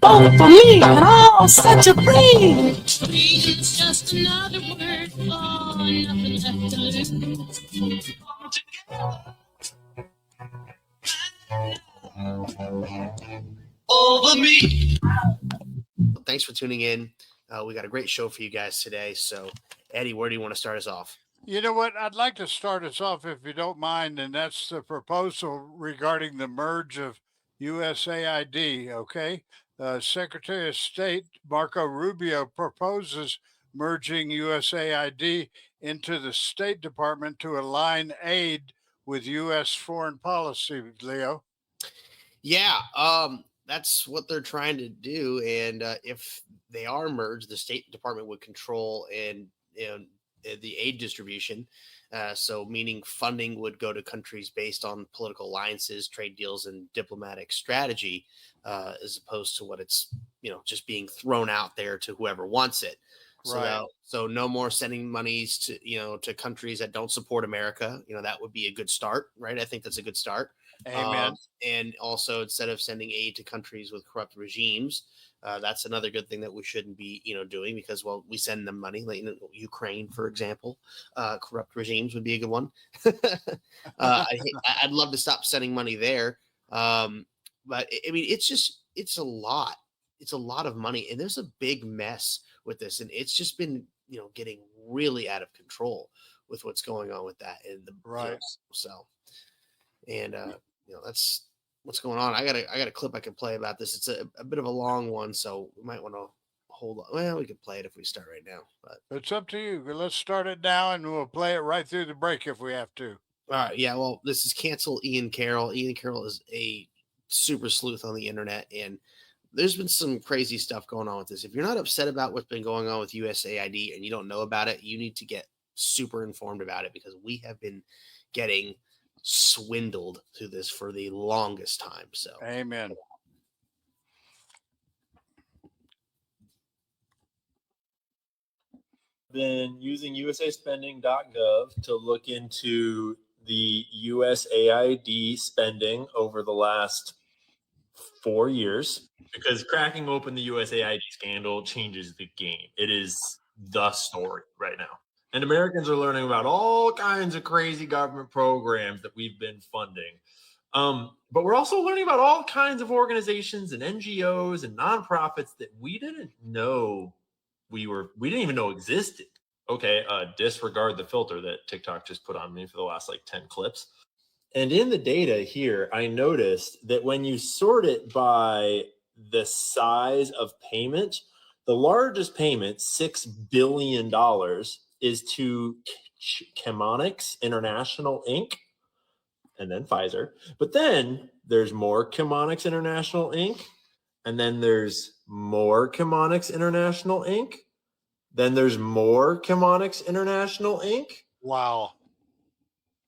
Vote for me and I'll set you free. It's just another word for nothing left to lose. Over me. Thanks for tuning in. We got a great show for you guys today. So, Eddie, where do you want to start us off? You know what? I'd like to start us off, if you don't mind, and that's the proposal regarding the merge of USAID. Okay. Secretary of State Marco Rubio proposes merging USAID into the State Department to align aid with U.S. foreign policy, Leo. Yeah, that's what they're trying to do. And if they are merged, the State Department would control and the aid distribution. So, meaning funding would go to countries based on political alliances, trade deals, and diplomatic strategy, as opposed to what it's just being thrown out there to whoever wants it. Right. So no more sending monies to countries that don't support America. That would be a good start, right? I think that's a good start. Amen. And also, instead of sending aid to countries with corrupt regimes, that's another good thing that we shouldn't be, doing, because, well, we send them money. Like Ukraine, for example, corrupt regimes would be a good one. I'd love to stop sending money there. But I mean, it's a lot. It's a lot of money, and there's a big mess with this, and it's just been, getting really out of control with what's going on with that. And Right. That's what's going on. I got a clip I can play about this. It's a bit of a long one, so we might want to hold on. Well, we could play it if we start right now, but It's up to you. Let's start it now, and we'll play it right through the break if we have to. all right. Yeah, well, this is Cancel Ian Carroll. Ian Carroll is a super sleuth on the internet, and there's been some crazy stuff going on with this. If you're not upset about what's been going on with USAID and you don't know about it, you need to get super informed about it, because we have been getting swindled through this for the longest time. So, Amen. Been using usaspending.gov to look into the USAID spending over the last 4 years, because cracking open the USAID scandal changes the game. It is the story right now. And Americans are learning about all kinds of crazy government programs that we've been funding. But we're also learning about all kinds of organizations and NGOs and nonprofits that we didn't know we didn't even know existed. Okay, disregard the filter that TikTok just put on me for the last 10 clips. And in the data here, I noticed that when you sort it by the size of payment, the largest payment, $6 billion, is to Chemonics International Inc., and then Pfizer. But then there's more Chemonics International Inc., and then there's more Chemonics International Inc., then there's more Chemonics International Inc., Wow.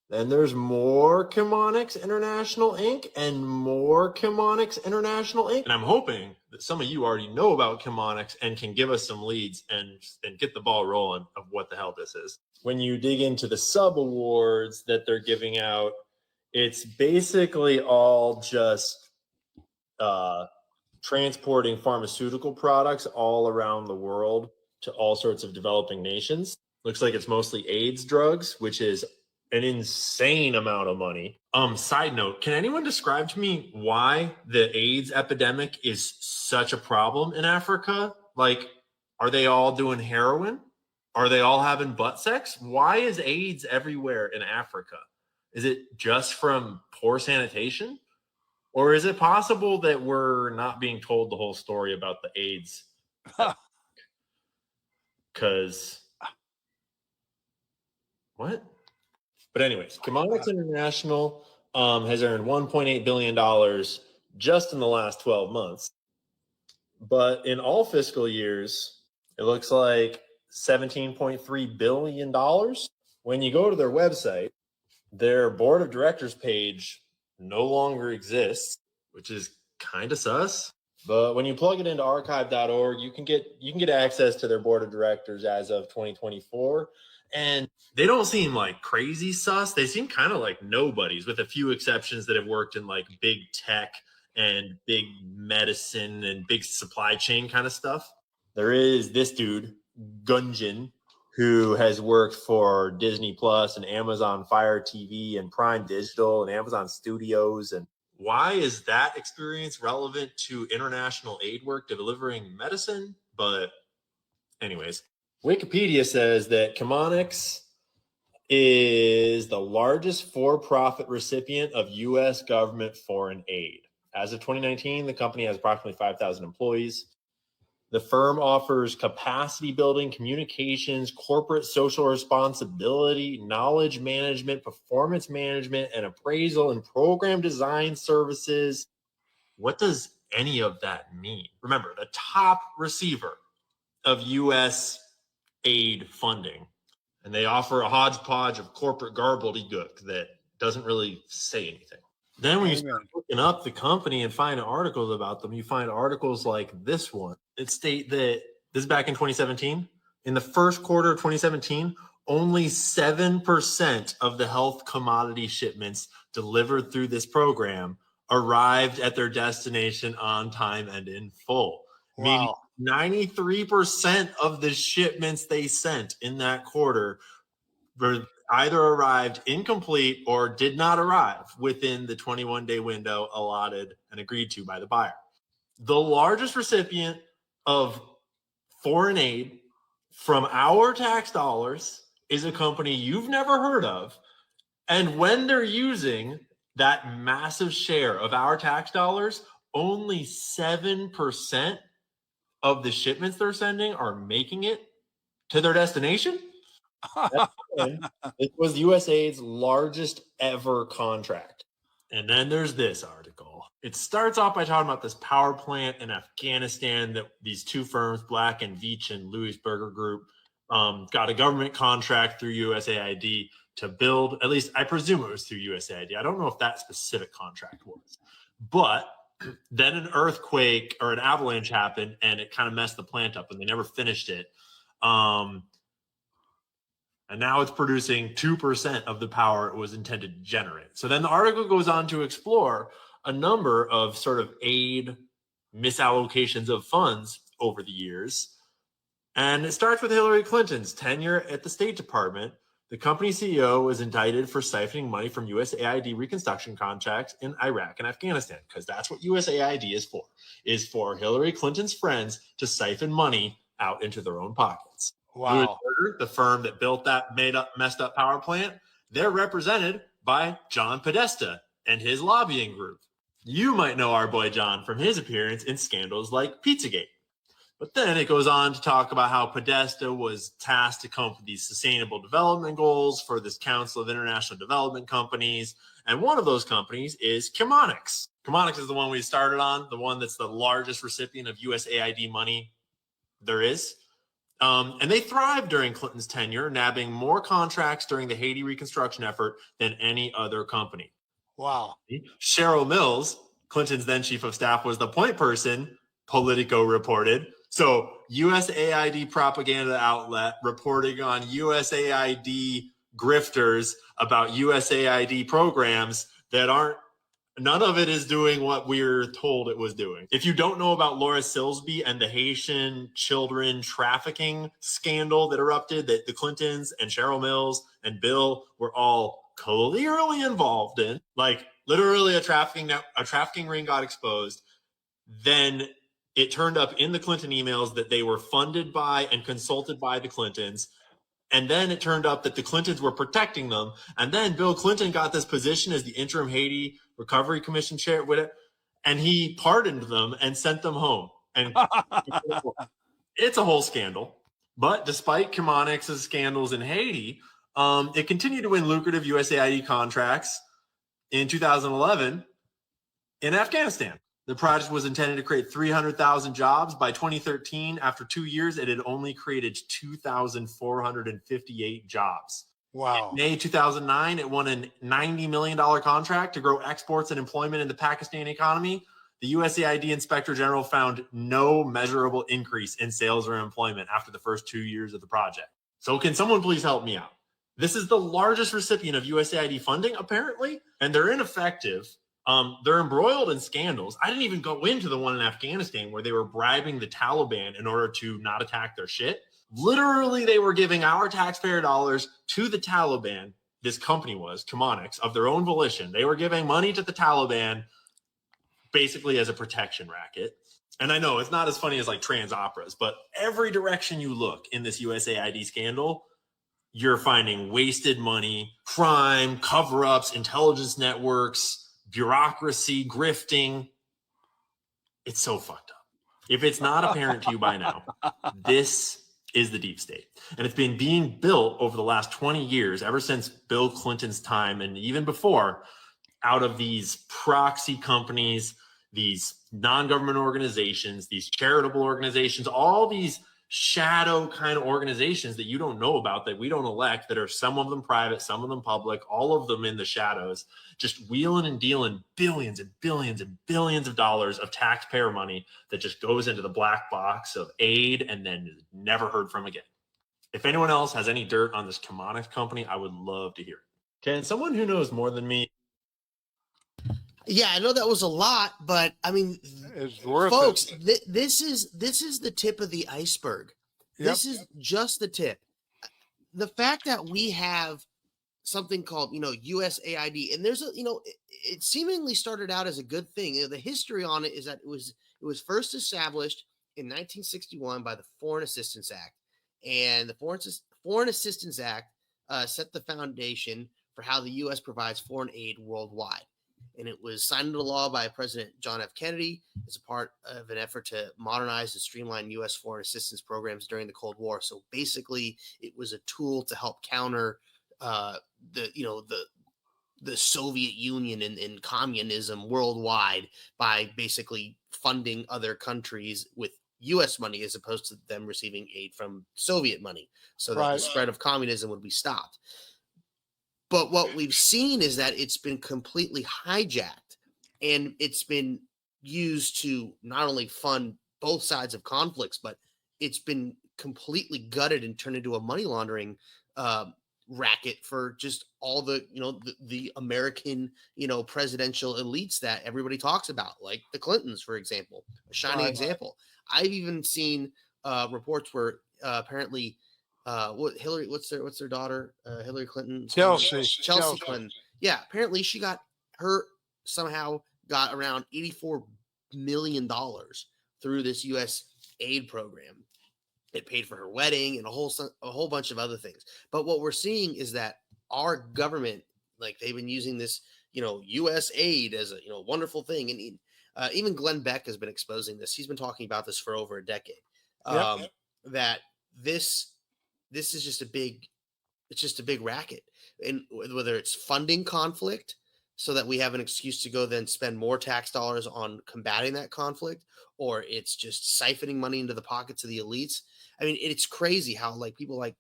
then there's more Chemonics International Inc. and more Chemonics International Inc. And I'm hoping that some of you already know about Chemonics and can give us some leads and get the ball rolling of what the hell this is. When you dig into the sub awards that they're giving out, it's basically all just transporting pharmaceutical products all around the world to all sorts of developing nations. Looks like it's mostly AIDS drugs, which is an insane amount of money. Side note, can anyone describe to me why the AIDS epidemic is such a problem in Africa? Are they all doing heroin? Are they all having butt sex? Why is AIDS everywhere in Africa? Is it just from poor sanitation? Or is it possible that we're not being told the whole story about the AIDS? Because what? But anyways, Chemonics International has earned $1.8 billion just in the last 12 months. But in all fiscal years, it looks like $17.3 billion. When you go to their website, their board of directors page no longer exists, which is kind of sus. But when you plug it into archive.org, you can get access to their board of directors as of 2024. And they don't seem like crazy sus. They seem kind of like nobodies, with a few exceptions that have worked in big tech and big medicine and big supply chain kind of stuff. There is this dude, Gunjan, who has worked for Disney Plus and Amazon Fire TV and Prime Digital and Amazon Studios. And why is that experience relevant to international aid work delivering medicine? But anyways, Wikipedia says that Chemonics is the largest for-profit recipient of U.S. government foreign aid. As of 2019, the company has approximately 5,000 employees. The firm offers capacity building, communications, corporate social responsibility, knowledge management, performance management, and appraisal and program design services. What does any of that mean? Remember, the top receiver of U.S. aid funding. And they offer a hodgepodge of corporate gobbledygook that doesn't really say anything. Then when you start looking up the company and find articles about them, you find articles like this one. It state that this is back in 2017. In the first quarter of 2017, only 7% of the health commodity shipments delivered through this program arrived at their destination on time and in full. Wow. Meaning 93% of the shipments they sent in that quarter were either arrived incomplete or did not arrive within the 21-day window allotted and agreed to by the buyer. The largest recipient of foreign aid from our tax dollars is a company you've never heard of. And when they're using that massive share of our tax dollars, only 7% of the shipments they're sending are making it to their destination. It was USAID's largest ever contract. And then there's this article. It starts off by talking about this power plant in Afghanistan that these two firms, Black & Veatch and Louis Berger Group, got a government contract through USAID to build. At least I presume it was through USAID. I don't know if that specific contract was. But then an earthquake or an avalanche happened and it kind of messed the plant up and they never finished it. And now it's producing 2% of the power it was intended to generate. So then the article goes on to explore a number of sort of aid misallocations of funds over the years. And it starts with Hillary Clinton's tenure at the State Department. The company CEO was indicted for siphoning money from USAID reconstruction contracts in Iraq and Afghanistan, because that's what USAID is for Hillary Clinton's friends to siphon money out into their own pockets. Wow. The firm that built that messed up power plant, they're represented by John Podesta and his lobbying group. You might know our boy John from his appearance in scandals like Pizzagate. But then it goes on to talk about how Podesta was tasked to come up with these sustainable development goals for this Council of International Development Companies. And one of those companies is Chemonics. Chemonics is the one we started on, the one that's the largest recipient of USAID money there is. And they thrived during Clinton's tenure, nabbing more contracts during the Haiti reconstruction effort than any other company. Wow. Cheryl Mills, Clinton's then chief of staff, was the point person, Politico reported. So USAID propaganda outlet reporting on USAID grifters about USAID programs that aren't, none of it is doing what we're told it was doing. If you don't know about Laura Silsby and the Haitian children trafficking scandal that erupted, that the Clintons and Cheryl Mills and Bill were all clearly involved in, like literally a trafficking ring got exposed, then it turned up in the Clinton emails that they were funded by and consulted by the Clintons. And then it turned up that the Clintons were protecting them. And then Bill Clinton got this position as the interim Haiti Recovery Commission chair with it. And he pardoned them and sent them home. And it's a whole scandal. But despite Chemonics' scandals in Haiti, it continued to win lucrative USAID contracts in 2011 in Afghanistan. The project was intended to create 300,000 jobs. By 2013, after 2 years, it had only created 2,458 jobs. Wow. In May 2009, it won a $90 million contract to grow exports and employment in the Pakistani economy. The USAID Inspector General found no measurable increase in sales or employment after the first 2 years of the project. So can someone please help me out? This is the largest recipient of USAID funding, apparently, and they're ineffective They're embroiled in scandals. I didn't even go into the one in Afghanistan where they were bribing the Taliban in order to not attack their shit. Literally, they were giving our taxpayer dollars to the Taliban. This company was, Chemonics, of their own volition. They were giving money to the Taliban basically as a protection racket. And I know it's not as funny as like trans operas, but every direction you look in this USAID scandal, you're finding wasted money, crime, cover-ups, intelligence networks, bureaucracy, grifting. It's so fucked up. If it's not apparent to you by now, this is the deep state. And it's been being built over the last 20 years, ever since Bill Clinton's time and even before, out of these proxy companies, these non-government organizations, these charitable organizations, all these shadow kind of organizations that you don't know about, that we don't elect, that are some of them private, some of them public, all of them in the shadows, just wheeling and dealing billions and billions and billions of dollars of taxpayer money that just goes into the black box of aid and then is never heard from again. If anyone else has any dirt on this Chemonics company, I would love to hear it. Can someone who knows more than me? Yeah, I know that was a lot, but I mean, It's worth folks, it. this is the tip of the iceberg. Yep. This is just the tip. The fact that we have something called, USAID, and there's a, it seemingly started out as a good thing. The history on it is that it was first established in 1961 by the Foreign Assistance Act, and the Foreign Assistance Act set the foundation for how the U.S. provides foreign aid worldwide. And it was signed into law by President John F. Kennedy as a part of an effort to modernize and streamline U.S. foreign assistance programs during the Cold War. So basically, it was a tool to help counter the Soviet Union and communism worldwide by basically funding other countries with U.S. money as opposed to them receiving aid from Soviet money, so that the spread of communism would be stopped. But what we've seen is that it's been completely hijacked, and it's been used to not only fund both sides of conflicts, but it's been completely gutted and turned into a money laundering racket for just all the American presidential elites that everybody talks about, like the Clintons, for example, a shining example. I've even seen reports where apparently Hillary, what's their daughter, Hillary Clinton, Chelsea Clinton. Yeah, apparently she somehow got around $84 million through this U.S. aid program. It paid for her wedding and a whole bunch of other things. But what we're seeing is that our government, like, they've been using this, U.S. aid as a wonderful thing, and even Glenn Beck has been exposing this. He's been talking about this for over a decade. That this is just a big racket, and whether it's funding conflict so that we have an excuse to go then spend more tax dollars on combating that conflict, or it's just siphoning money into the pockets of the elites. I mean, it's crazy how, like, people like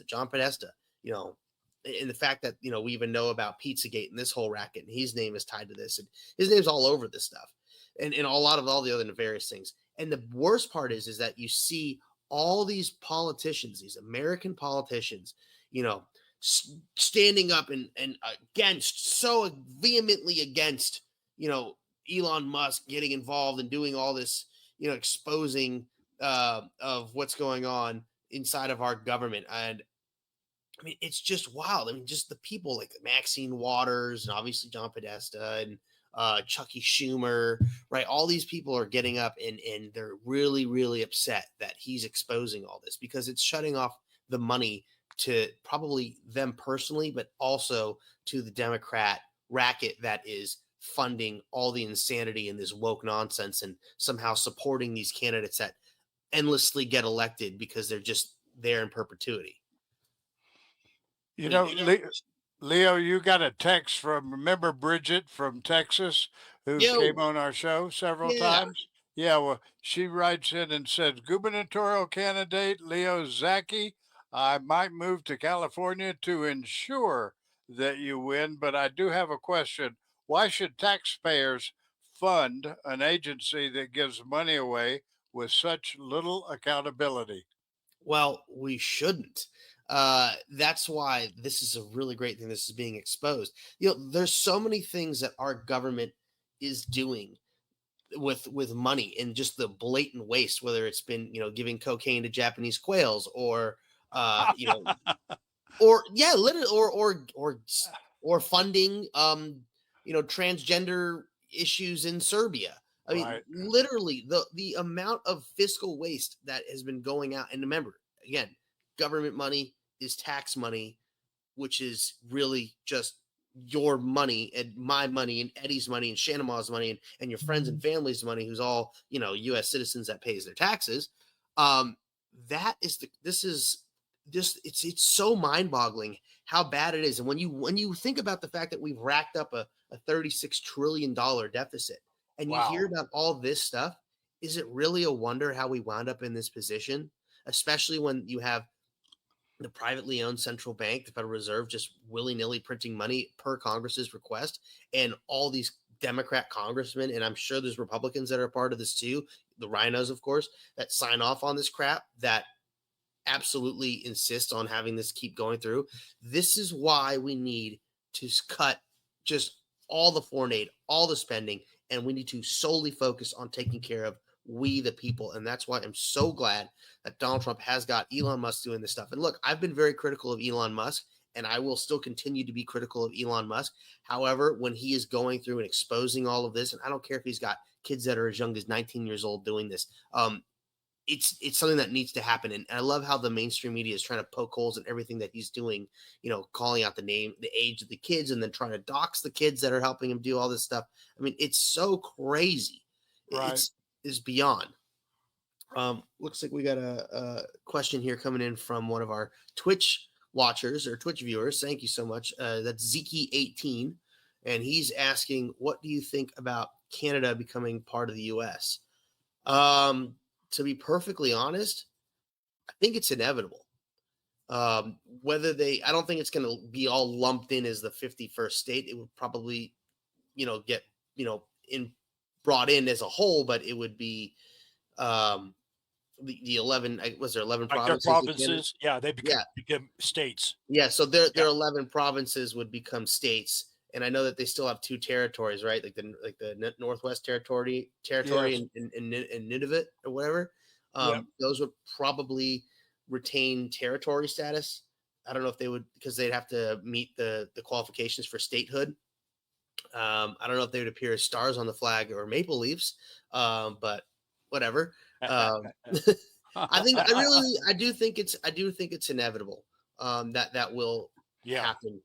John Podesta, and the fact that, we even know about Pizzagate and this whole racket, and his name is tied to this, and his name's all over this stuff, and a lot of all the other nefarious things. And the worst part is that you see all these politicians, these American politicians, standing up and so vehemently against, Elon Musk getting involved and doing all this, exposing of what's going on inside of our government. And I mean, it's just wild. I mean, just the people like Maxine Waters and obviously John Podesta and Chucky Schumer, right? All these people are getting up and they're really, really upset that he's exposing all this, because it's shutting off the money to probably them personally, but also to the Democrat racket that is funding all the insanity and this woke nonsense and somehow supporting these candidates that endlessly get elected because they're just there in perpetuity. Leo, you got a text from, remember Bridget from Texas, who came on our show several times? Yeah, well, she writes in and says, gubernatorial candidate Leo Zaki, I might move to California to ensure that you win, but I do have a question. Why should taxpayers fund an agency that gives money away with such little accountability? Well, we shouldn't. That's why this is a really great thing. This is being exposed. There's so many things that our government is doing with money and just the blatant waste, whether it's been, giving cocaine to Japanese quails or, you know, or yeah, literally, or funding, transgender issues in Serbia. I mean, Right. literally the amount of fiscal waste that has been going out. And remember, again, government money is tax money, which is really just your money and my money and Eddie's money and Shanamaw's money and your friends and family's money, who's all, U.S. citizens that pays their taxes. That is this is just, it's so mind-boggling how bad it is. And when you think about the fact that we've racked up a $36 trillion deficit, and you hear about all this stuff, is it really a wonder how we wound up in this position? Especially when you have the privately owned central bank, the Federal Reserve, just willy-nilly printing money per Congress's request, and all these Democrat congressmen, and I'm sure there's Republicans that are part of this too, the rhinos, of course, that sign off on this crap, that absolutely insist on having this keep going through. This is why we need to cut just all the foreign aid, all the spending, and we need to solely focus on taking care of we the people. And that's why I'm so glad that Donald Trump has got Elon Musk doing this stuff. And look, I've been very critical of Elon Musk, and I will still continue to be critical of Elon Musk. However, when he is going through and exposing all of this, and I don't care if he's got kids that are as young as 19 years old doing this, it's something that needs to happen. And I love how the mainstream media is trying to poke holes in everything that he's doing, calling out the name, the age of the kids, and then trying to dox the kids that are helping him do all this stuff. I mean, it's so crazy. Right. It's beyond. Looks like we got a question here coming in from one of our Twitch watchers or Twitch viewers. Thank you so much. That's Zeke18. And he's asking, what do you think about Canada becoming part of the U.S.? To be perfectly honest, I think it's inevitable. I don't think it's going to be all lumped in as the 51st state. It would probably, get, brought in as a whole, but it would be, the 11, was there 11 Like their provinces? provinces, they become states. Yeah, so their 11 provinces would become states. And I know that they still have 2 territories, right? Like the Northwest Territory Yes. in Nunavut or whatever. Those would probably retain territory status. I don't know if they would, because they'd have to meet the qualifications for statehood. I don't know if they would appear as stars on the flag or maple leaves, but whatever. I do think it's inevitable that will happen.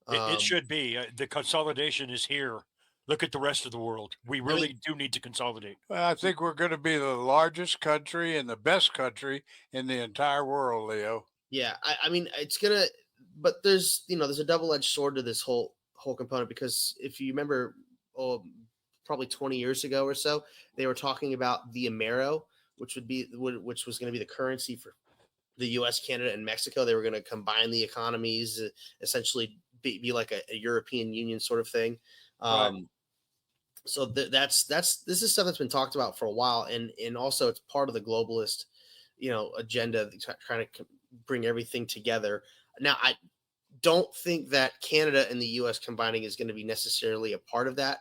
It should be. The consolidation is here. Look at the rest of the world. We really do need to consolidate. Well, I think we're going to be the largest country and the best country in the entire world, Leo. Yeah, I mean, it's gonna, but there's a double-edged sword to this whole component, because if you remember, probably 20 years ago or so, they were talking about the Amero, which was going to be the currency for the U.S., Canada, and Mexico. They were going to combine the economies, essentially be like a European Union sort of thing. Right. So this is stuff that's been talked about for a while, and also it's part of the globalist, agenda, trying to bring everything together. Now, I don't think that Canada and the U.S. combining is going to be necessarily a part of that.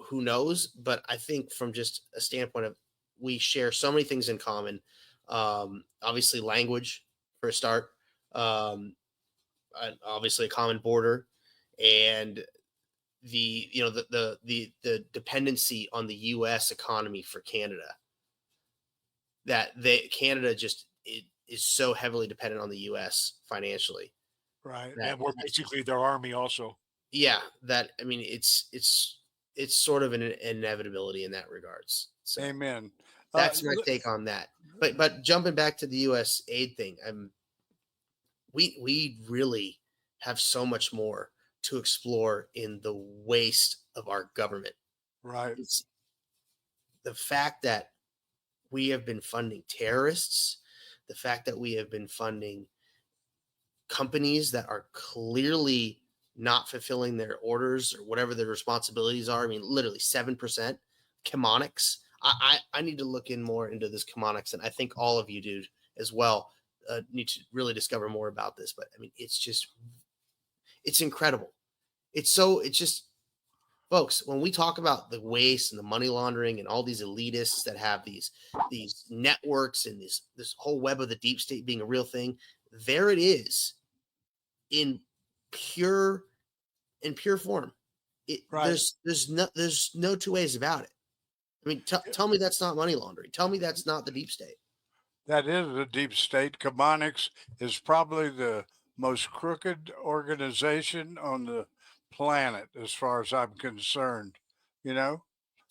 Who knows? But I think from just a standpoint of, we share so many things in common. Obviously, language for a start. Obviously, a common border, and the dependency on the U.S. economy for Canada. Canada just is so heavily dependent on the U.S. financially. Right, and we're basically their army also. Yeah, it's sort of an inevitability in that regards. So Amen. That's my take on that. But jumping back to the U.S. aid thing, we really have so much more to explore in the waste of our government. Right. It's the fact that we have been funding terrorists, the fact that we have been funding companies that are clearly not fulfilling their orders or whatever their responsibilities are. I mean, literally 7%. Chemonics. I need to look in more into this chemonics, and I think all of you do as well. Need to really discover more about this. But I mean, it's incredible. It's folks, when we talk about the waste and the money laundering and all these elitists that have these networks and this whole web of the deep state being a real thing, there it is in pure form. Right. There's no two ways about it. I mean, tell me that's not money laundering. Tell me that's not the deep state. That is the deep state. Chemonics is probably the most crooked organization on the planet, as far as I'm concerned. You know,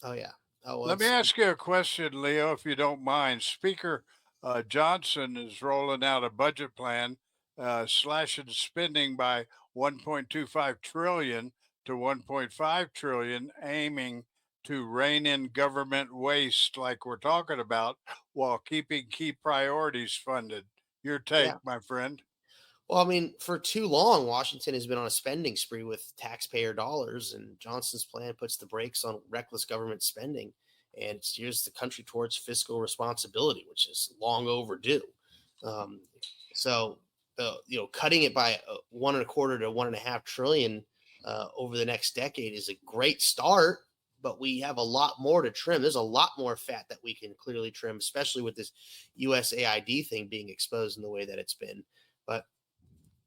Oh yeah. Oh, well, let me ask you a question, Leo, if you don't mind. Speaker Johnson is rolling out a budget plan, slashing spending by 1.25 trillion to 1.5 trillion, aiming to rein in government waste like we're talking about while keeping key priorities funded. Your take, yeah. my friend. Well, I mean, for too long, Washington has been on a spending spree with taxpayer dollars, and Johnson's plan puts the brakes on reckless government spending and steers the country towards fiscal responsibility, which is long overdue. Um, so, cutting it by 1.25 to 1.5 trillion over the next decade is a great start, but we have a lot more to trim. There's a lot more fat that we can clearly trim, especially with this USAID thing being exposed in the way that it's been. But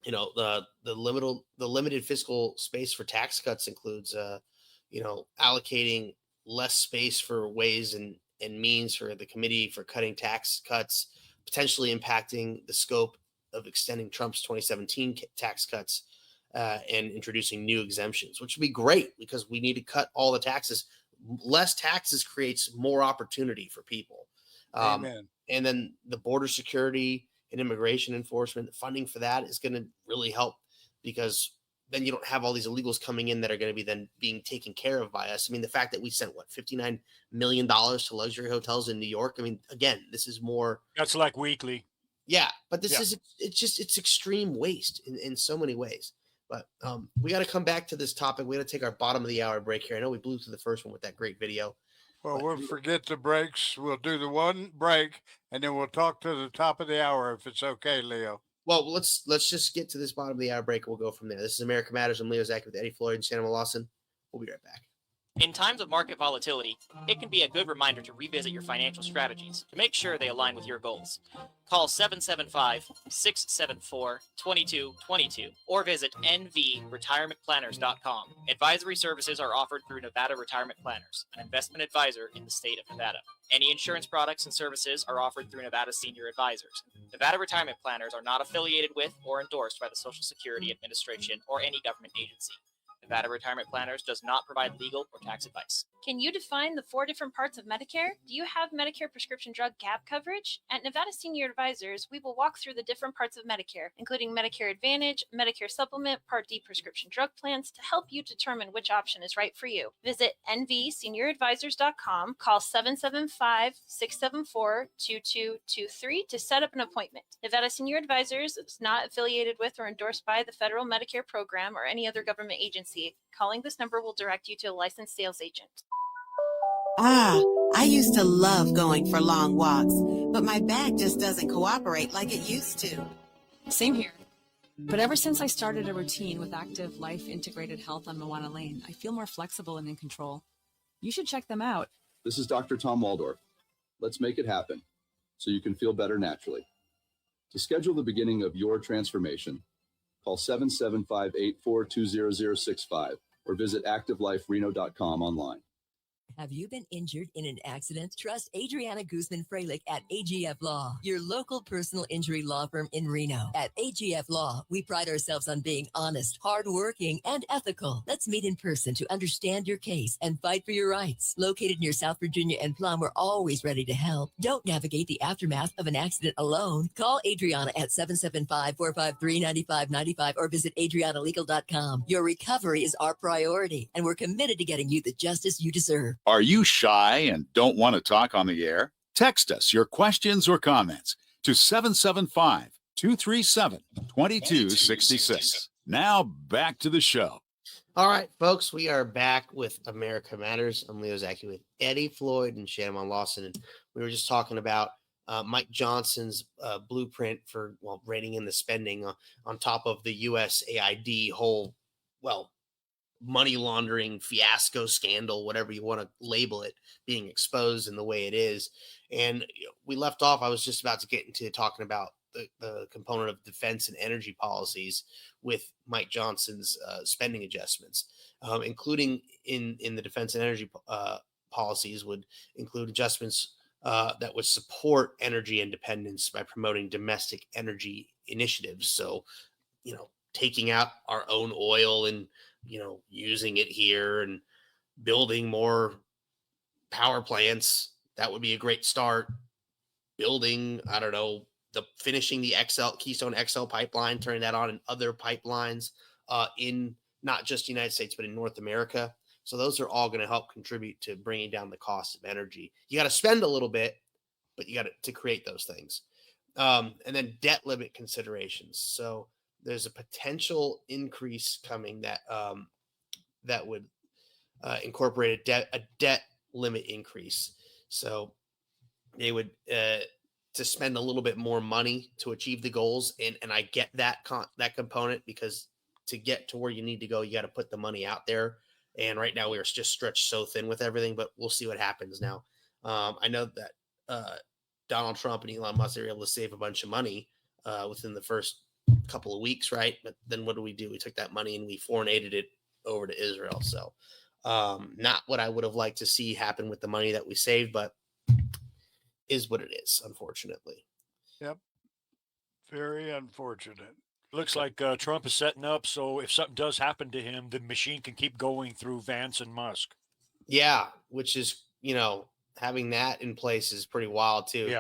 the limited fiscal space for tax cuts includes allocating less space for ways and means for the committee for cutting tax cuts, potentially impacting the scope of extending Trump's 2017 tax cuts and introducing new exemptions, which would be great because we need to cut all the taxes. Less taxes creates more opportunity for people. Amen. And then the border security and immigration enforcement, the funding for that is going to really help because then you don't have all these illegals coming in that are going to be then being taken care of by us. I mean, the fact that we sent $59 million to luxury hotels in New York. I mean, again, this is more. That's like weekly. Yeah, but this Yeah. is it's extreme waste in so many ways. But we got to come back to this topic. We got to take our bottom of the hour break here. I know we blew through the first one with that great video. Well, But we'll forget the breaks. We'll do the one break and then we'll talk to the top of the hour if it's okay, Leo. well, let's just get to this bottom of the hour break. We'll go from there. This is America Matters. I'm Leo Zach with Eddie Floyd and Shannon Lawson. We'll be right back. In times of market volatility, it can be a good reminder to revisit your financial strategies to make sure they align with your goals. Call 775-674-2222 or visit nvretirementplanners.com. Advisory services are offered through Nevada Retirement Planners, an investment advisor in the state of Nevada. Any insurance products and services are offered through Nevada Senior Advisors. Nevada Retirement Planners are not affiliated with or endorsed by the Social Security Administration or any government agency. Nevada Retirement Planners does not provide legal or tax advice. Can you define the 4 different parts of Medicare? Do you have Medicare prescription drug gap coverage? At Nevada Senior Advisors, we will walk through the different parts of Medicare, including Medicare Advantage, Medicare Supplement, Part D prescription drug plans to help you determine which option is right for you. Visit nvsenioradvisors.com, call 775-674-2223 to set up an appointment. Nevada Senior Advisors is not affiliated with or endorsed by the federal Medicare program or any other government agency. Calling this number will direct you to a licensed sales agent. I used to love going for long walks, but my back just doesn't cooperate like it used to. Same here. But ever since I started a routine with Active Life Integrated Health on Moana Lane, I feel more flexible and in control. You should check them out. This is Dr. Tom Waldorf. Let's make it happen so you can feel better naturally. To schedule the beginning of your transformation, call 775-842-0065 or visit activelifereno.com online. Have you been injured in an accident? Trust Adriana Guzman-Freilich at AGF Law, your local personal injury law firm in Reno. At AGF Law, we pride ourselves on being honest, hardworking, and ethical. Let's meet in person to understand your case and fight for your rights. Located near South Virginia and Plum, we're always ready to help. Don't navigate the aftermath of an accident alone. Call Adriana at 775-453-9595 or visit adrianalegal.com. Your recovery is our priority, and we're committed to getting you the justice you deserve. Are you shy and don't want to talk on the air? Text us your questions or comments to 775-237-2266. Now back to the show. All right, folks, we are back with America Matters. I'm Leo Zaki with Eddie Floyd and Shannon Lawson. And we were just talking about Mike Johnson's blueprint for reining in the spending on top of the USAID whole, money laundering fiasco, scandal, whatever you want to label it, being exposed in the way it is. And we left off. I was just about to get into talking about the component of defense and energy policies with Mike Johnson's spending adjustments, including in the defense and energy policies would include adjustments that would support energy independence by promoting domestic energy initiatives. So, taking out our own oil and, using it here and building more power plants. That would be a great start. Building, I don't know, finishing the Keystone XL pipeline, turning that on in other pipelines in not just the United States, but in North America. So those are all going to help contribute to bringing down the cost of energy. You got to spend a little bit, but you got to create those things. And then debt limit considerations. So there's a potential increase coming that would incorporate a debt limit increase. So they would to spend a little bit more money to achieve the goals, and I get that component, because to get to where you need to go, you got to put the money out there. And right now we are just stretched so thin with everything, but we'll see what happens now. I know that Donald Trump and Elon Musk are able to save a bunch of money within the first couple of weeks, right? But then what do? We took that money and we foreign aided it over to Israel. So not what I would have liked to see happen with the money that we saved, but is what it is, unfortunately. Yep. Very unfortunate. Looks like Trump is setting up so if something does happen to him, the machine can keep going through Vance and Musk. Yeah, which is, having that in place is pretty wild too.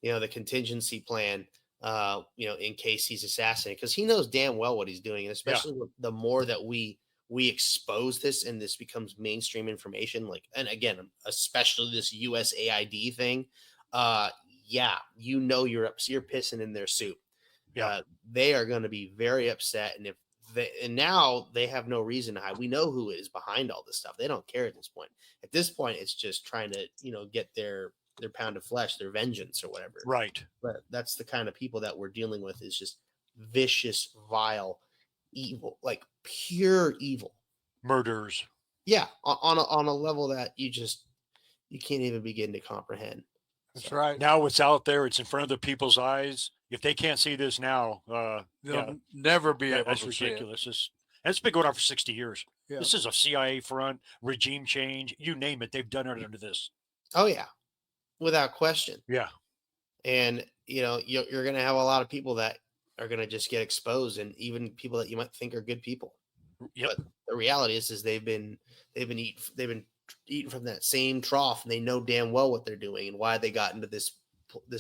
Yeah. The contingency plan, in case he's assassinated, because he knows damn well what he's doing. And especially the more that we expose this and this becomes mainstream information, and again, especially this USAID thing, you're pissing in their soup. They are going to be very upset. And now they have no reason to hide. We know who is behind all this stuff. They don't care at this point. At this point, it's just trying to, get their pound of flesh, their vengeance or whatever. Right. But that's the kind of people that we're dealing with, is just vicious, vile, evil, like pure evil. Murderers. Yeah. On a level that you can't even begin to comprehend. That's right. Now it's out there. It's in front of the people's eyes. If they can't see this now, they'll never be able that's to ridiculous. see it. It's been going on for 60 years. Yeah. This is a CIA front, regime change, you name it. They've done it under this. Oh, yeah. Without question. Yeah. And, you're going to have a lot of people that are going to just get exposed, and even people that you might think are good people. Yep. But the reality is they've been eating from that same trough, and they know damn well what they're doing and why they got into this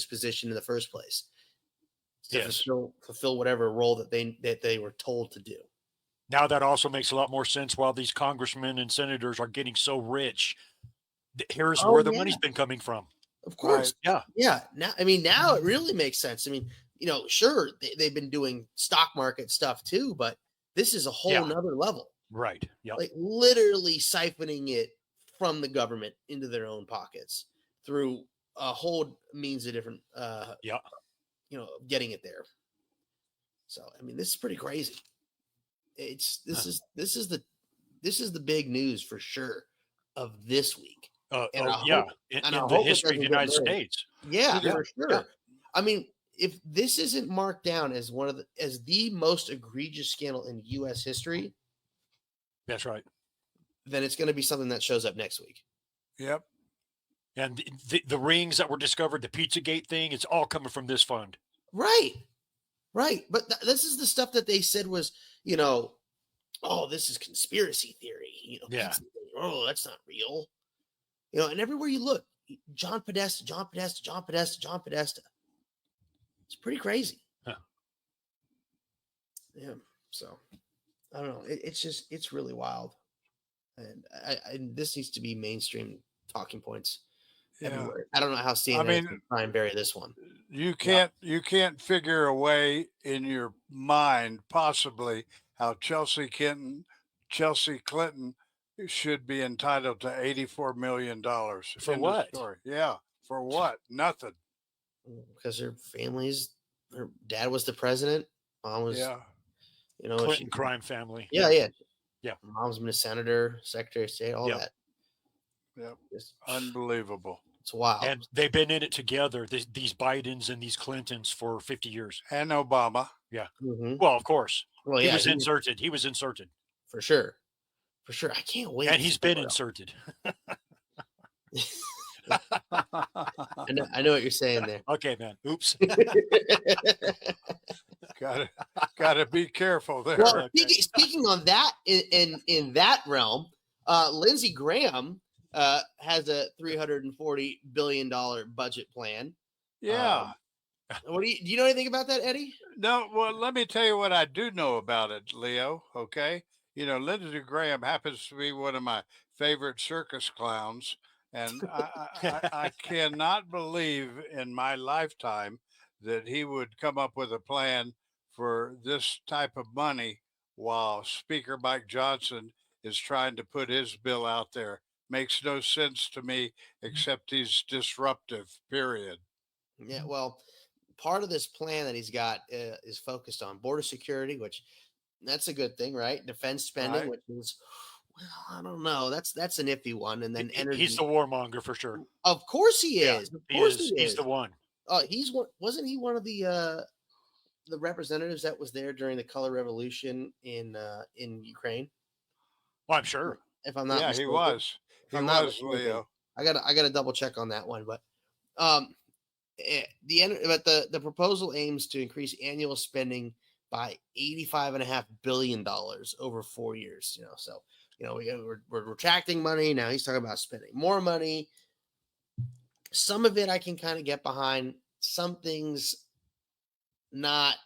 position in the first place. To fulfill whatever role that they were told to do. Now that also makes a lot more sense. While these congressmen and senators are getting so rich, here's where the money's been coming from. Of course. Right. Yeah. Now it really makes sense. I mean, sure, they've been doing stock market stuff too, but this is a whole nother level. Right. Yeah. Like literally siphoning it from the government into their own pockets through a whole means of different getting it there. So I mean, this is pretty crazy. This is the big news for sure of this week. In the history of the United States. Yeah, for sure. Yeah. I mean, if this isn't marked down as as the most egregious scandal in U.S. history, that's right. Then it's going to be something that shows up next week. Yep. And the rings that were discovered, the Pizzagate thing, it's all coming from this fund. Right. But this is the stuff that they said was, this is conspiracy theory. Oh, that's not real. And everywhere you look, John Podesta. It's pretty crazy. Huh. Yeah. So I don't know. It's really wild. And this needs to be mainstream talking points everywhere. I don't know how CNN can try and bury this one. You can't figure a way in your mind possibly how Chelsea Clinton should be entitled to $84 million. For what? Yeah. For what? Nothing. Because her dad was the president. Mom was, Clinton crime family. Yeah. Yeah. Mom's been a senator, secretary of state, all that. Yep. Just Unbelievable. It's wild. And they've been in it together, these Bidens and these Clintons, for 50 years. And Obama. Yeah. Mm-hmm. Well, of course. Well, he yeah, was inserted. He was inserted. For sure. For sure. I can't wait. And he's been inserted. I know what you're saying there. Okay, man. Oops. Gotta be careful there. Well, speaking on that, in that realm, Lindsey Graham has a $340 billion budget plan. Yeah. Do you know anything about that, Eddie? No. Well, let me tell you what I do know about it, Leo. Okay. You know, Lindsey Graham happens to be one of my favorite circus clowns. And I cannot believe in my lifetime that he would come up with a plan for this type of money while Speaker Mike Johnson is trying to put his bill out there. Makes no sense to me, except he's disruptive, period. Yeah, well, part of this plan that he's got is focused on border security, which that's a good thing, right? Defense spending, Right. which is, well, I don't know. That's an iffy one. And then energy. He's the warmonger for sure. Of course he is. Of course he is. He's the one. Wasn't he one of the representatives that was there during the color revolution in Ukraine? Well, I'm sure. If I'm not mistaken. He was. Leo. I gotta double check on that one, but the proposal aims to increase annual spending by $85.5 billion over 4 years. So we're retracting money now. He's talking about spending more money. Some of it I can kind of get behind. Some things not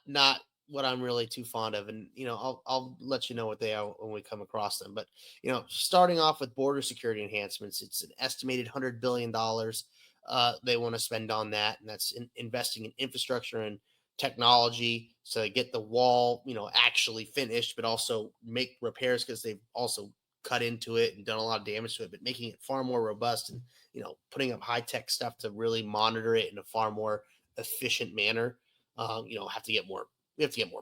what I'm really too fond of, and I'll let you know what they are when we come across them. But starting off with border security enhancements, it's an estimated $100 billion they want to spend on that, and that's investing in infrastructure and technology to get the wall actually finished, but also make repairs because they've also cut into it and done a lot of damage to it, but making it far more robust and putting up high-tech stuff to really monitor it in a far more efficient manner. We have to get more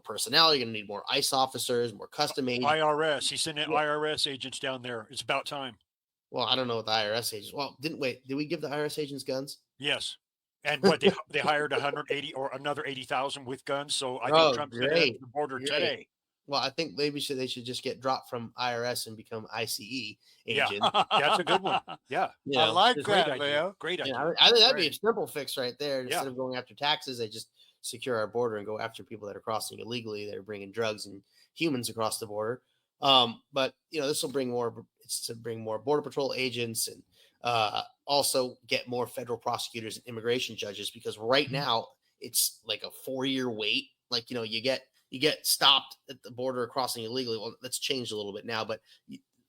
personnel. You're going to need more ICE officers, more custom agents. IRS. He's sending IRS agents down there. It's about time. Well, I don't know what the IRS agents. Well, did we give the IRS agents guns? Yes. And what they hired 180 or another 80,000 with guns. So I think Trump's going to head to the border today. Well, I think maybe they should just get dropped from IRS and become ICE agents. Yeah, that's a good one. Yeah. I like that, Leo. Great idea. I think that'd be a simple fix right there. Instead of going after taxes, they just secure our border and go after people that are crossing illegally. They're bringing drugs and humans across the border. But this will bring more. It's to bring more border patrol agents and also get more federal prosecutors and immigration judges, because right now it's like a 4-year wait. Like you get stopped at the border crossing illegally. Well, that's changed a little bit now, but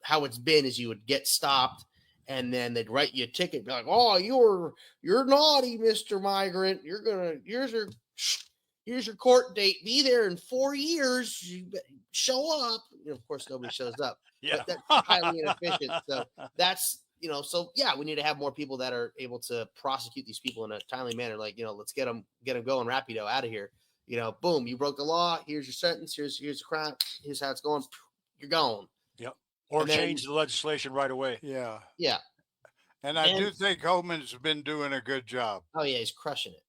how it's been is you would get stopped and then they'd write you a ticket, be like, "Oh, you're naughty, Mr. Migrant. Here's your court date. Be there in 4 years. You show up." Of course, nobody shows up. Yeah, but that's highly inefficient. So that's we need to have more people that are able to prosecute these people in a timely manner. Like let's get them going rapido out of here. Boom, you broke the law. Here's your sentence. Here's the crime. Here's how it's going. You're gone. Yep. Or change the legislation right away. Yeah. Yeah. And I do think Holman's been doing a good job. Oh yeah, he's crushing it.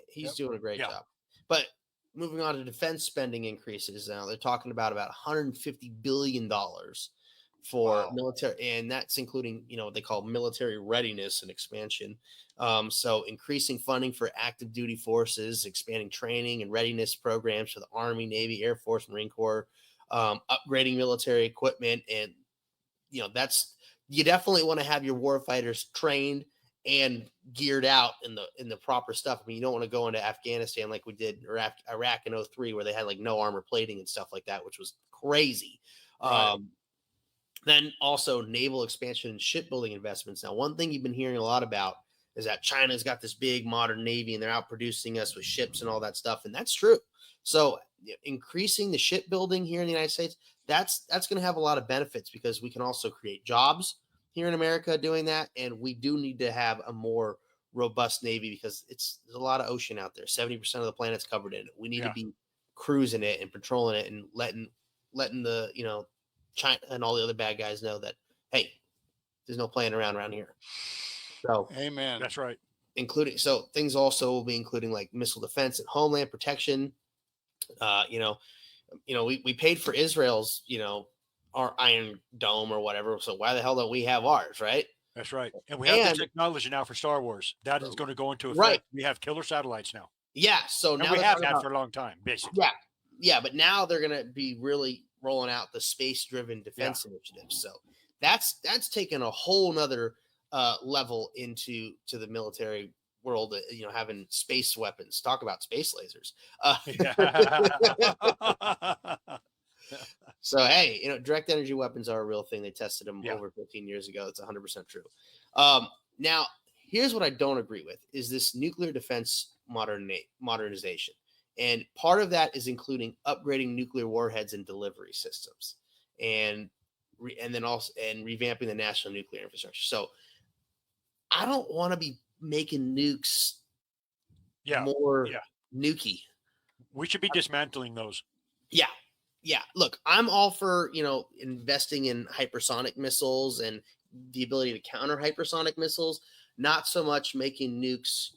He's doing a great job. But moving on to defense spending increases now, they're talking about $150 billion for military, and that's including what they call military readiness and expansion. So increasing funding for active duty forces, expanding training and readiness programs for the Army, Navy, Air Force, Marine Corps, upgrading military equipment, and you definitely want to have your warfighters trained and geared out in the proper stuff. I mean, you don't want to go into Afghanistan like we did, or Iraq in 2003, where they had like no armor plating and stuff like that, which was crazy. Right. Then also naval expansion and shipbuilding investments. Now, one thing you've been hearing a lot about is that China's got this big modern Navy and they're outproducing us with ships and all that stuff. And that's true. So increasing the shipbuilding here in the United States, that's going to have a lot of benefits, because we can also create jobs here in America doing that. And we do need to have a more robust Navy, because there's a lot of ocean out there. 70% of the planet's covered in it. We need to be cruising it and patrolling it and letting the, China and all the other bad guys know that, hey, there's no playing around here. So, amen. That's right. So things also will be including like missile defense and homeland protection. We paid for Israel's, our Iron Dome or whatever. So why the hell don't we have ours, right? That's right. And we have the technology now for Star Wars. That is going to go into effect. Right. We have killer satellites now. Yeah. So now we have had for a long time, basically. Yeah. Yeah. But now they're going to be really rolling out the space-driven defense initiatives. So that's taken a whole nother level into the military world, having space weapons. Talk about space lasers. So, hey, direct energy weapons are a real thing. They tested them over 15 years ago. It's 100% true. Now, here's what I don't agree with is this nuclear defense modernization. And part of that is including upgrading nuclear warheads and delivery systems and then also revamping the national nuclear infrastructure. So I don't want to be making nukes more nukey. We should be dismantling those. Yeah. Yeah. Look, I'm all for, investing in hypersonic missiles and the ability to counter hypersonic missiles, not so much making nukes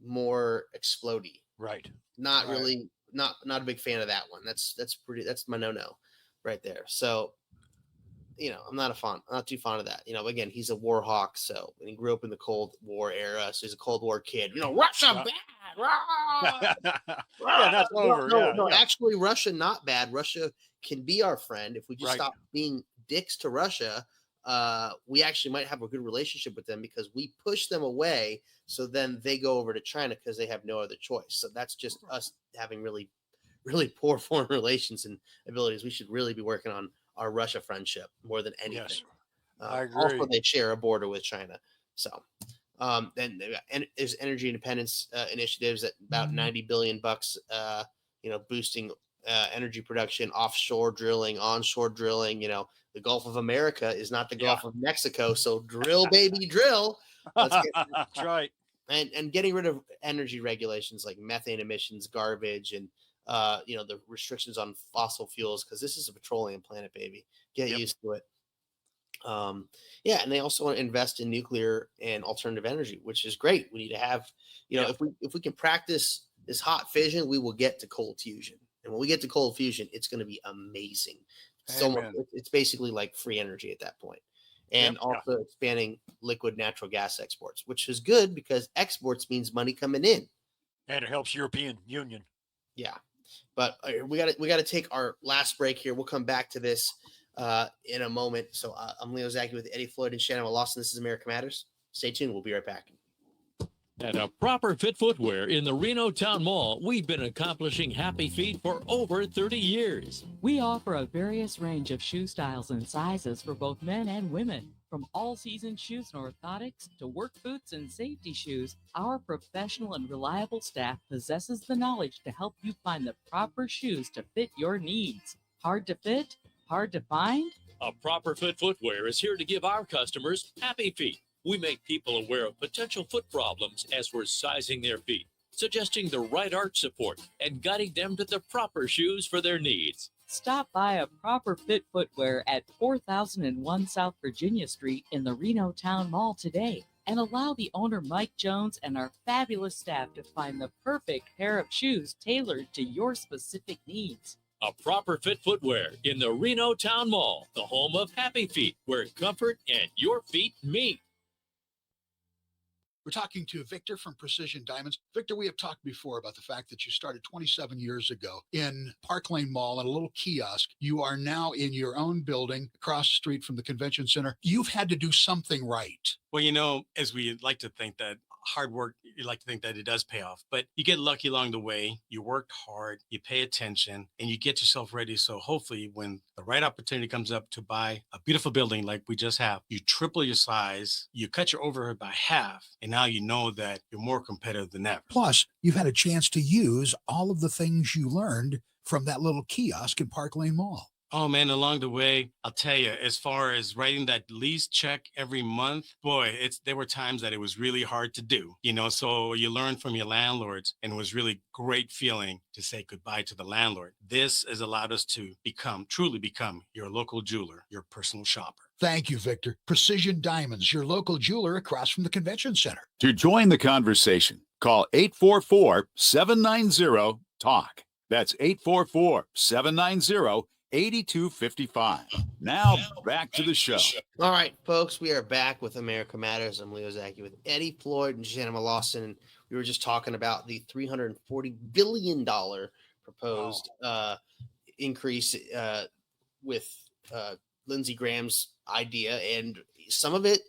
more explodey. Right. Not really, not a big fan of that one. That's my no right there. So, I'm not too fond of that. Again, he's a war hawk. So, and he grew up in the Cold War era. So he's a Cold War kid. Russia bad. That's over. No, actually, Russia not bad. Russia can be our friend if we just stop being dicks to Russia. We actually might have a good relationship with them because we push them away. So then they go over to China because they have no other choice. So that's just us having really, really poor foreign relations and abilities. We should really be working on our Russia friendship more than anything. Yes, I agree. Also, they share a border with China. So, and there's energy independence initiatives at about $90 billion, boosting energy production, offshore drilling, onshore drilling. The Gulf of America is not the Gulf of Mexico. So drill, baby, drill. That's right. And getting rid of energy regulations like methane emissions, garbage, and the restrictions on fossil fuels, because this is a petroleum planet, baby. Get used to it. And they also want to invest in nuclear and alternative energy, which is great. We need to have, if we can practice this hot fission, we will get to cold fusion. And when we get to cold fusion, it's going to be amazing. It's basically like free energy at that point. And also expanding liquid natural gas exports, which is good because exports means money coming in. And it helps European Union. Yeah. But we got to take our last break here. We'll come back to this in a moment. So I'm Leo Zaki with Eddie Floyd and Shannon Lawson. This is America Matters. Stay tuned. We'll be right back. At A Proper Fit Footwear in the Reno Town Mall, we've been accomplishing happy feet for over 30 years. We offer a various range of shoe styles and sizes for both men and women. From all-season shoes and orthotics to work boots and safety shoes, our professional and reliable staff possesses the knowledge to help you find the proper shoes to fit your needs. Hard to fit? Hard to find? A Proper Fit Footwear is here to give our customers happy feet. We make people aware of potential foot problems as we're sizing their feet, suggesting the right arch support, and guiding them to the proper shoes for their needs. Stop by A Proper Fit Footwear at 4001 South Virginia Street in the Reno Town Mall today, and allow the owner Mike Jones and our fabulous staff to find the perfect pair of shoes tailored to your specific needs. A Proper Fit Footwear in the Reno Town Mall, the home of happy feet, where comfort and your feet meet. We're talking to Victor from Precision Diamonds. Victor, we have talked before about the fact that you started 27 years ago in Park Lane Mall in a little kiosk. You are now in your own building across the street from the convention center. You've had to do something right. Well, as we like to think that hard work, you like to think that it does pay off, but you get lucky along the way. You worked hard, you pay attention, and you get yourself ready. So hopefully when the right opportunity comes up to buy a beautiful building like we just have, you triple your size, you cut your overhead by half, and now you know that you're more competitive than ever. Plus, you've had a chance to use all of the things you learned from that little kiosk in Park Lane Mall. Oh man, along the way, I'll tell you, as far as writing that lease check every month, boy, there were times that it was really hard to do, so you learn from your landlords, and it was really great feeling to say goodbye to the landlord. This has allowed us to truly become your local jeweler, your personal shopper. Thank you, Victor. Precision Diamonds, your local jeweler across from the convention center. To join the conversation, call 844-790-TALK. That's 844-790-8255. Now back to the show. All right, folks, we are back with America Matters. I'm Leo Zaki with Eddie Floyd and Shannon Lawson. And we were just talking about the $340 billion proposed increase with Lindsey Graham's idea. And some of it,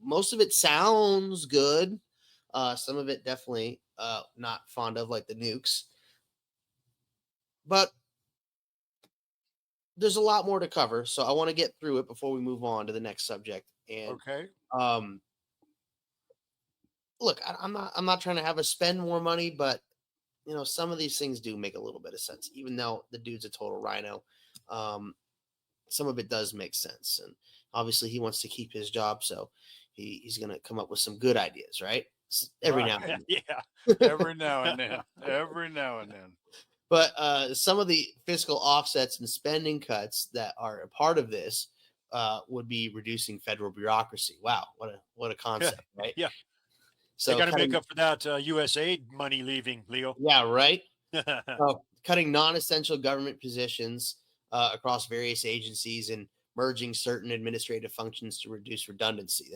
most of it sounds good. Some of it definitely not fond of, like the nukes. But there's a lot more to cover, so I want to get through it before we move on to the next subject. And okay, look, I'm not trying to have us spend more money, but some of these things do make a little bit of sense, even though the dude's a total rhino. Some of it does make sense, and obviously he wants to keep his job, so he's going to come up with some good ideas, right? Every now and then. Yeah, every now and then, every now and then. But some of the fiscal offsets and spending cuts that are a part of this would be reducing federal bureaucracy. Wow, what a concept, right? Yeah. So they got to make up for that U.S. aid money leaving, Leo. Yeah, right. Cutting non-essential government positions across various agencies and merging certain administrative functions to reduce redundancy.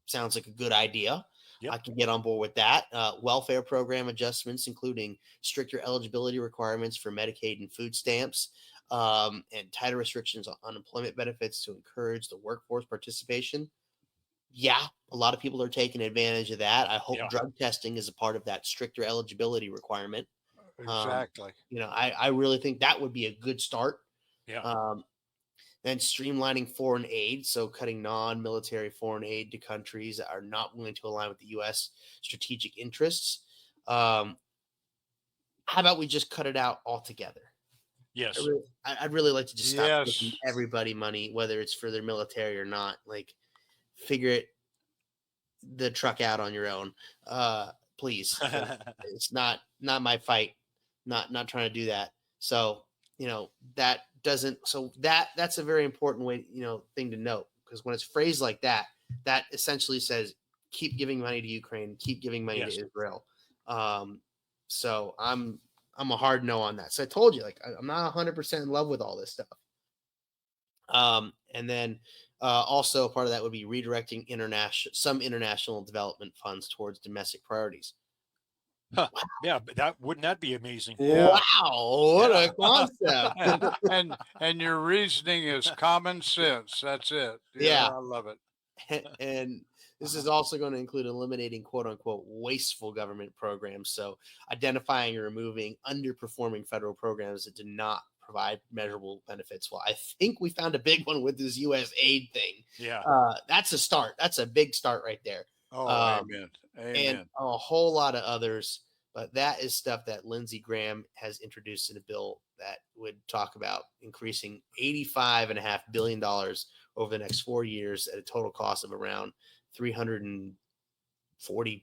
Sounds like a good idea. Yep. I can get on board with that. Welfare program adjustments, including stricter eligibility requirements for Medicaid and food stamps, and tighter restrictions on unemployment benefits to encourage the workforce participation. Yeah, a lot of people are taking advantage of that. I hope drug testing is a part of that stricter eligibility requirement. Exactly. I really think that would be a good start. Yeah. Then streamlining foreign aid, so cutting non-military foreign aid to countries that are not willing to align with the U.S. strategic interests. How about we just cut it out altogether? Yes. I'd really like to just stop giving everybody money, whether it's for their military or not. Like, figure the truck out on your own, please. It's not my fight. Not trying to do that. So that's a very important way, thing to note, because when it's phrased like that, that essentially says keep giving money to Ukraine, keep giving money to Israel. So I'm a hard no on that. So I told you, I'm not 100% in love with all this stuff. And then also part of that would be redirecting some international development funds towards domestic priorities. Huh. Wow. Yeah, but wouldn't that be amazing? Yeah. Wow, what a concept! and your reasoning is common sense. That's it. Yeah, I love it. And this is also going to include eliminating "quote unquote" wasteful government programs. So identifying and removing underperforming federal programs that do not provide measurable benefits. Well, I think we found a big one with this U.S. aid thing. Yeah, that's a start. That's a big start right there. Oh, amen. And a whole lot of others. But that is stuff that Lindsey Graham has introduced in a bill that would talk about increasing $85.5 billion over the next 4 years at a total cost of around $340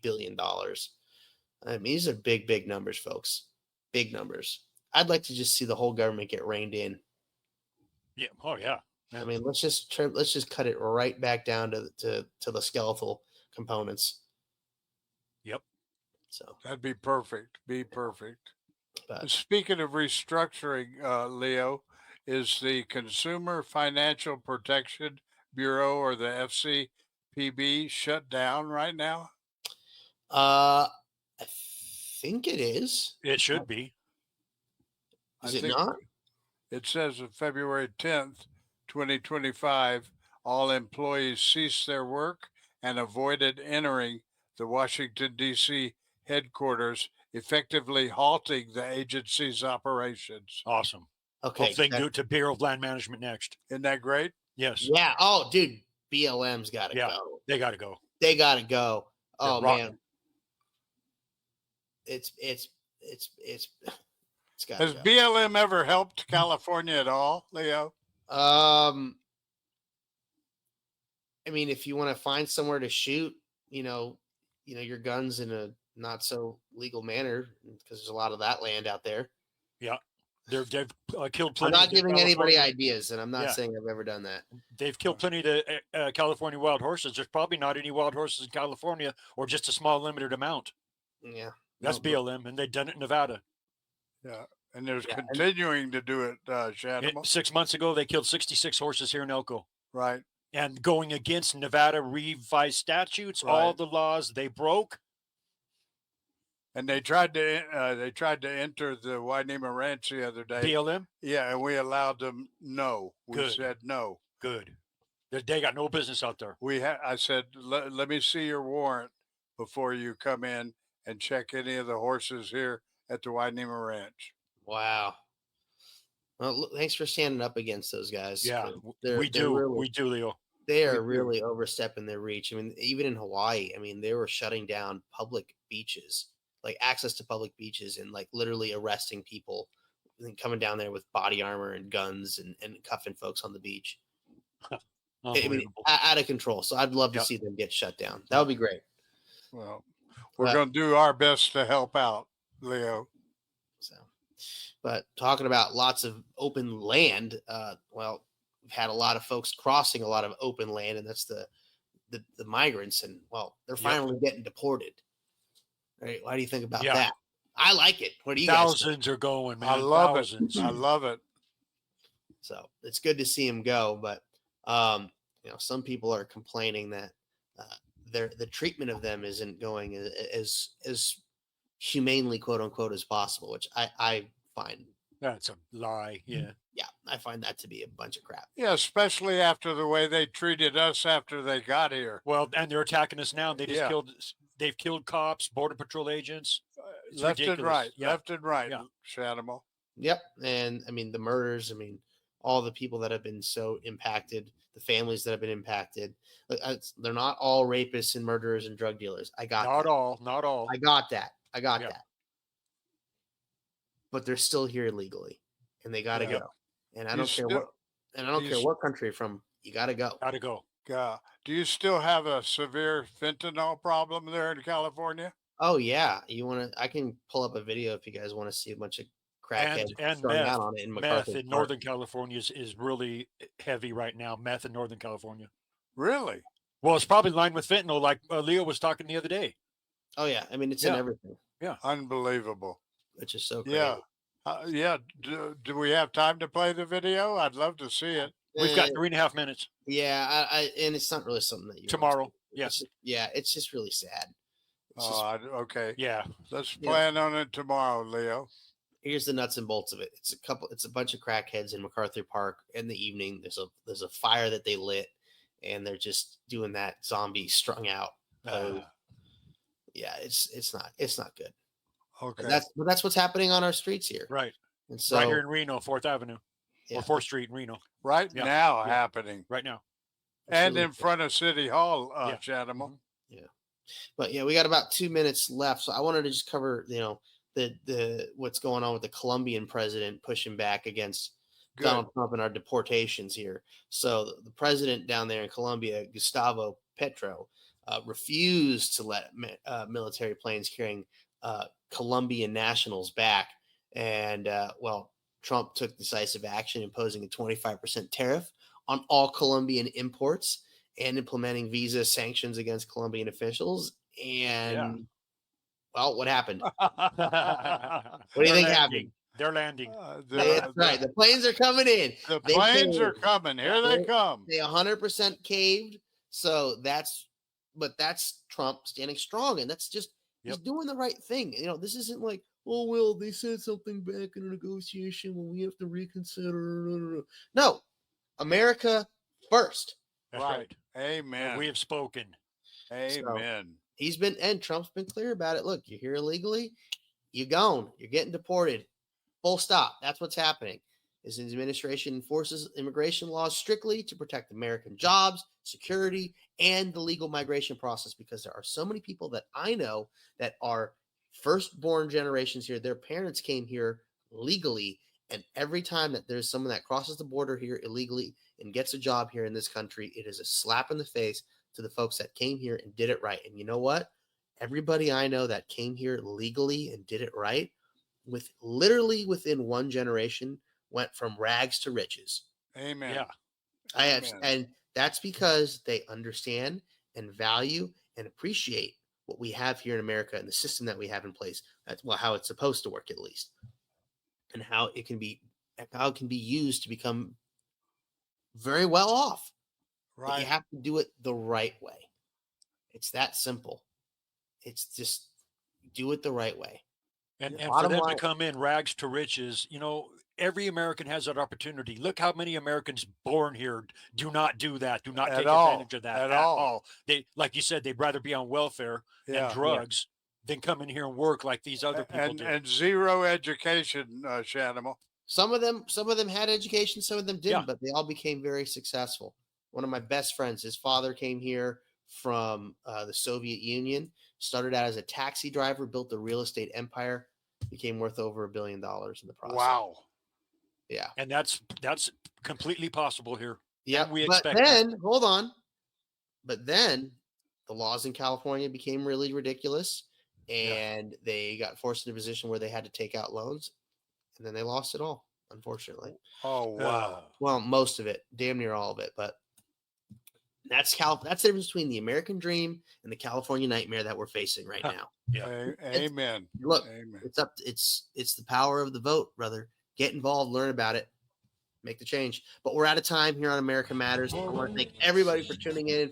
billion. I mean, these are big, big numbers, folks. Big numbers. I'd like to just see the whole government get reined in. Yeah. Oh, yeah. I mean, let's just cut it right back down to the skeletal components. Yep. So that'd be perfect. But speaking of restructuring, Leo, is the Consumer Financial Protection Bureau, or the FCPB, shut down right now? I think it is. It should be. Is it not? It says on February 10th, 2025, all employees ceased their work and avoided entering the Washington, D.C. headquarters, effectively halting the agency's operations. Awesome. Okay. Hope they can do it to Bureau of Land Management next. Isn't that great? Yes. Yeah. Oh, dude, BLM's got to go. They got to go. They got to go. Oh, man. It's It's got Has to go. BLM ever helped California at all, Leo? I mean, if you want to find somewhere to shoot, your guns in a not so legal manner, because there's a lot of that land out there. Yeah. They've killed I'm plenty. not of the giving anybody California- ideas, and I'm not Yeah. saying I've ever done that. They've killed plenty of the California wild horses. There's probably not any wild horses in California, or just a small limited amount. Yeah. That's No, BLM, and they've done it in Nevada. Yeah. And there's continuing to do it, Shadowmo. 6 months ago, they killed 66 horses here in Elko. Right. And going against Nevada revised statutes, Right. all the laws they broke. And they tried to enter the Wainema Ranch the other day. BLM? Yeah, and we allowed them no. We Good. said no. Good. They got no business out there. I said, let me see your warrant before you come in and check any of the horses here at the Wainema Ranch. Wow. Well, thanks for standing up against those guys. Yeah, They're we do, Leo. They are really overstepping their reach. I mean, even in Hawaii, I mean, they were shutting down public beaches, like access to public beaches, and like literally arresting people and coming down there with body armor and guns and cuffing folks on the beach. I mean, out of control. So I'd love to see them get shut down. That would be great. Well, we're going to do our best to help out, Leo. So, but talking about lots of open land, well, we've had a lot of folks crossing a lot of open land, and that's the migrants, and well, they're finally getting deported. Right? Why do you think about that? I like it. What do you guys think? Thousands are going, man. I love Thousands. it. I love it. So it's good to see them go, but some people are complaining that the treatment of them isn't going as humanely, quote unquote, as possible, which I find that's a lie. Yeah. Yeah, I find that to be a bunch of crap. Yeah, especially after the way they treated us after they got here. Well, and they're attacking us now. They just they've killed cops, border patrol agents. It's left ridiculous. and right. Yeah. Left and right, Shadowmo. Yep. And I mean, the murders, I mean, all the people that have been so impacted, the families that have been impacted. They're not all rapists and murderers and drug dealers. I got Not that. all. Not all. I got that. That. But they're still here illegally, and they got to go. And I don't care what country you're from. You got to go. Got to go. God. Do you still have a severe fentanyl problem there in California? Oh yeah. I can pull up a video if you guys want to see a bunch of crackheads and throwing meth, out on it in meth MacArthur in Park. Northern California is really heavy right now. Meth in Northern California. Really? Well, it's probably in line with fentanyl, like Leo was talking the other day. Oh yeah, I mean it's in everything. Yeah, unbelievable. Which is so crazy. Yeah, Do we have time to play the video? I'd love to see it. We've got 3.5 minutes. Yeah, and it's not really something that you tomorrow. Yes. It's just really sad. Okay. Yeah. Let's plan on it tomorrow, Leo. Here's the nuts and bolts of it. It's a bunch of crackheads in MacArthur Park in the evening. There's a fire that they lit, and they're just doing that zombie strung out. Yeah, it's not good. Okay. But that's what's happening on our streets here. Right. And so right here in Reno, 4th Avenue. Or 4th Street in Reno. Right now happening. Right now. And in front of City Hall, Chatham. Yeah. But we got about 2 minutes left. So I wanted to just cover, the what's going on with the Colombian president pushing back against Donald Trump and our deportations here. So the president down there in Colombia, Gustavo Petro, refused to let military planes carrying Colombian nationals back. And Trump took decisive action, imposing a 25% tariff on all Colombian imports and implementing visa sanctions against Colombian officials. And what happened? What do you think happened? They're landing. That's right. The planes are coming in. The planes are coming. Here they come. They 100% caved. So that's Trump standing strong. And that's just, he's doing the right thing. This isn't like, oh, well, they said something back in a negotiation when we have to reconsider. No, America first. That's right. Amen. We have spoken. Amen. So and Trump's been clear about it. Look, you're here illegally, you're gone. You're getting deported. Full stop. That's what's happening. His administration enforces immigration laws strictly to protect American jobs, security, and the legal migration process, because there are so many people that I know that are firstborn generations here. Their parents came here legally. And every time that there's someone that crosses the border here illegally and gets a job here in this country, it is a slap in the face to the folks that came here and did it right. And you know what? Everybody I know that came here legally and did it right, with literally within one generation, went from rags to riches. Amen. Yeah. And that's because they understand and value and appreciate what we have here in America and the system that we have in place. That's how it's supposed to work, at least, and how it can be used to become very well off. Right. But you have to do it the right way. It's that simple. It's just do it the right way. And for them to come in rags to riches, every American has that opportunity. Look how many Americans born here do not do that, do not take advantage of that at all. They, like you said, they'd rather be on welfare and drugs than come in here and work like these other people do. And zero education, Shanimal. Some of them had education, some of them didn't, but they all became very successful. One of my best friends, his father came here from the Soviet Union, started out as a taxi driver, built a real estate empire, became worth over $1 billion in the process. Wow. Yeah. And that's completely possible here. Yeah. And we but expect then, hold on. But then the laws in California became really ridiculous, and they got forced in a position where they had to take out loans, and then they lost it all, unfortunately. Oh, wow. Well, most of it, damn near all of it, but that's the difference between the American dream and the California nightmare that we're facing right now. Amen. Look, Amen. It's the power of the vote, brother. Get involved, learn about it, make the change. But we're out of time here on America Matters. I want to thank everybody for tuning in.